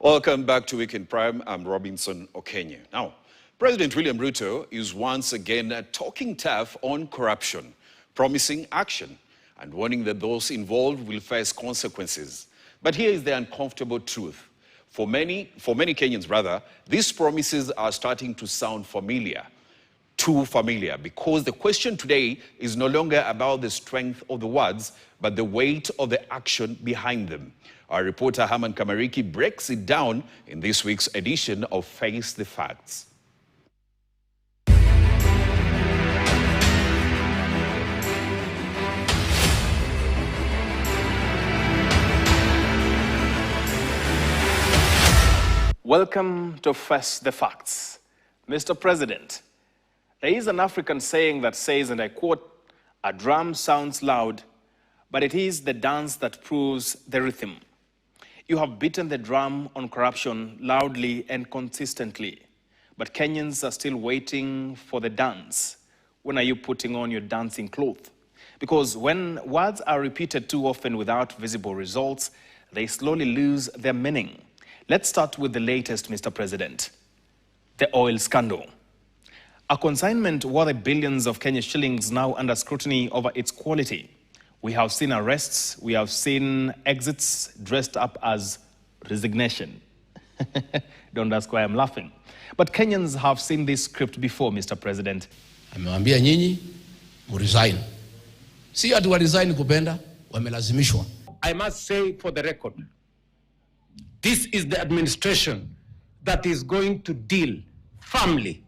Welcome back to Week in Prime. I'm Robinson Okenye. Now, President William Ruto is once again talking tough on corruption, promising action and warning that those involved will face consequences. But here is the uncomfortable truth. For many Kenyans, these promises are starting to sound familiar. Too familiar, because the question today is no longer about the strength of the words, but the weight of the action behind them. Our reporter Herman Kamariki breaks it down in this week's edition of Face the Facts. Welcome to Face the Facts. Mr. President, there is an African saying that says, and I quote, "A drum sounds loud, but it is the dance that proves the rhythm." You have beaten the drum on corruption loudly and consistently, but Kenyans are still waiting for the dance. When are you putting on your dancing clothes? Because when words are repeated too often without visible results, they slowly lose their meaning. Let's start with the latest, Mr. President, the oil scandal. A consignment worth billions of Kenya shillings now under scrutiny over its quality. We have seen arrests, we have seen exits dressed up as resignation. Don't ask why I'm laughing. But Kenyans have seen this script before, Mr. President. Amewaambia nyinyi muresign. Si ati wa resign kupenda, wamelazimishwa. I must say for the record, this is the administration that is going to deal firmly,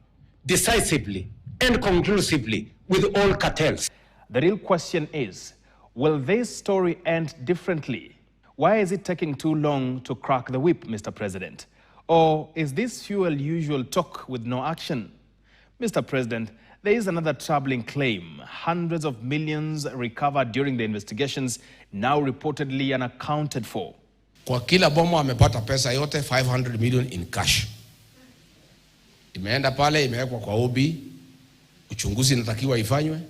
decisively, and conclusively with all cartels. The real question is, will this story end differently? Why is it taking too long to crack the whip, Mr. President? Or is this fuel usual talk with no action? Mr. President, there is another troubling claim. Hundreds of millions recovered during the investigations, now reportedly unaccounted for. Kwa kila bomo amepata pesa yote 500 million in cash. Imeenda pale, imewekwa kwa OB, uchunguzi inatakiwa ifanywe,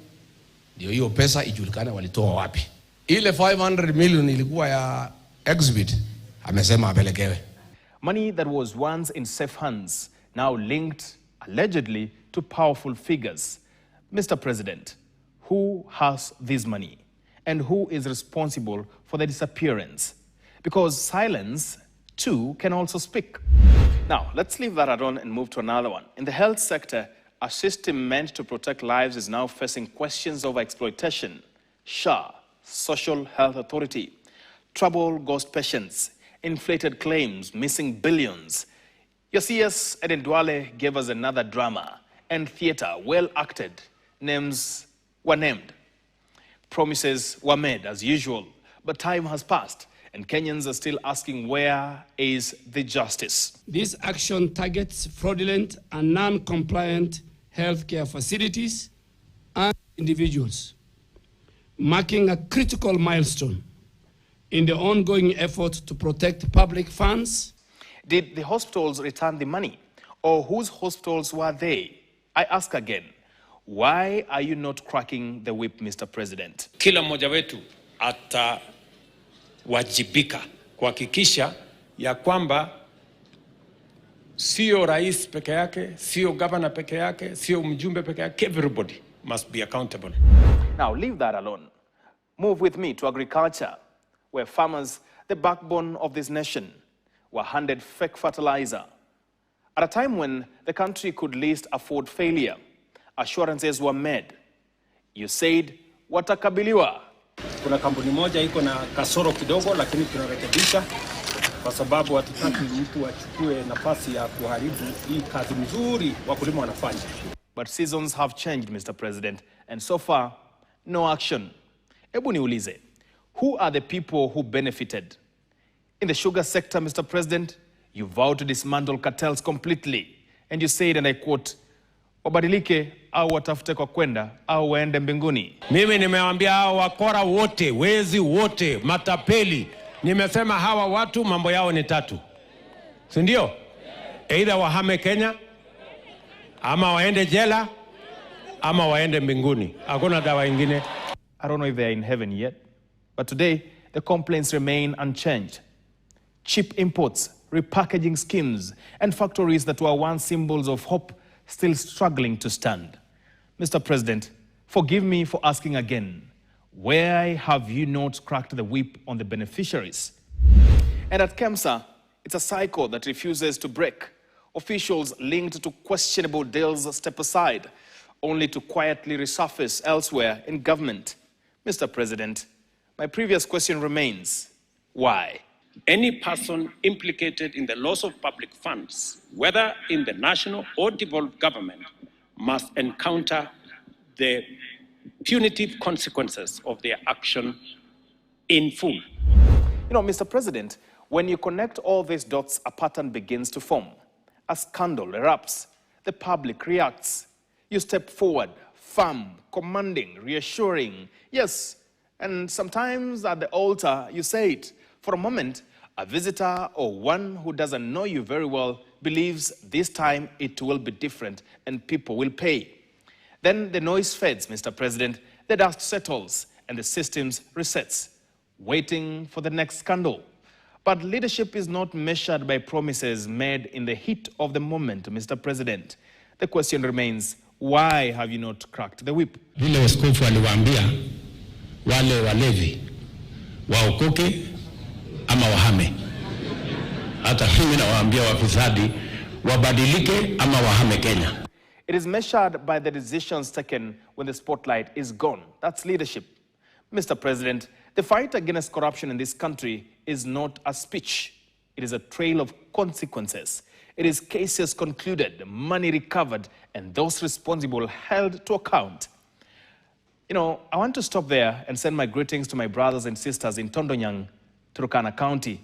ndio hiyo pesa ijulikane walitoa wapi. Ile 500 million ilikuwa ya exhibit, amesema apelekewe. Money that was once in safe hands, now linked allegedly to powerful figures. Mr. President, who has this money and who is responsible for the disappearance? Because silence, too, can also speak. Now, let's leave that alone and move to another one. In the health sector, a system meant to protect lives is now facing questions over exploitation. SHA, Social Health Authority, trouble ghost patients, inflated claims, missing billions. Your CS Eden Duale gave us another drama, and theater, well acted. Names were named. Promises were made as usual, but time has passed. And Kenyans are still asking, where is the justice? This action targets fraudulent and non-compliant healthcare facilities and individuals, marking a critical milestone in the ongoing effort to protect public funds. Did the hospitals return the money? Or whose hospitals were they? I ask again, why are you not cracking the whip, Mr. President? Kila mmoja wetu atawajibika kuhakikisha ya kwamba sio rais peke yake, sio governor peke yake, sio mjumbe peke yake. Everybody must be accountable. Now leave that alone. Move with me to agriculture, where farmers, the backbone of this nation, were handed fake fertilizer. At a time when the country could least afford failure, assurances were made. You said, watakabiliwa. Kuna kampuni moja iko na kasoro kidogo, lakini tunarekebisha kwa sababu hatutaki mtu achukue nafasi ya kuharibu hii kazi nzuri wakulima wanafanya. But seasons have changed, Mr. President, and so far, no action. Ebu niulize, who are the people who benefited? In the sugar sector, Mr. President, you vowed to dismantle cartels completely. And you said, and I quote, wabadilike au watafute kwa kwenda au waende mbinguni. Mimi nimewaambia hawa wakora wote, wezi wote, matapeli. Nimesema hawa watu mambo yao ni tatu. Si ndio? Either wahame Kenya, ama waende jela, ama waende mbinguni. Hakuna dawa ingine. I don't know if they are in heaven yet, but today the complaints remain unchanged. Cheap imports repackaging schemes, and factories that were once symbols of hope still struggling to stand. Mr. President, forgive me for asking again, why have you not cracked the whip on the beneficiaries? And at KEMSA, it's a cycle that refuses to break. Officials linked to questionable deals step aside, only to quietly resurface elsewhere in government. Mr. President, my previous question remains, why? Any person implicated in the loss of public funds, whether in the national or devolved government, must encounter the punitive consequences of their action in full. You know, Mr. President, when you connect all these dots, a pattern begins to form. A scandal erupts. The public reacts. You step forward, firm, commanding, reassuring. Yes, and sometimes at the altar, you say it. For a moment, a visitor or one who doesn't know you very well believes this time it will be different and people will pay. Then the noise fades, Mr. President, the dust settles and the systems resets, waiting for the next scandal. But leadership is not measured by promises made in the heat of the moment, Mr. President. The question remains, why have you not cracked the whip? Vile askofu aliwaambia wale walevi waokoke ama wahame. Hata mimi nawaambia wafisadi wabadilike ama wahame Kenya. It is measured by the decisions taken when the spotlight is gone. That's leadership. Mr. President, the fight against corruption in this country is not a speech. It is a trail of consequences. It is cases concluded, money recovered, and those responsible held to account. You know, I want to stop there and send my greetings to my brothers and sisters in Tondonyang, Turkana County.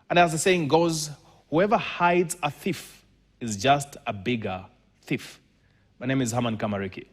And as the saying goes, whoever hides a thief is just a bigger thief. My name is Haman Kamariki.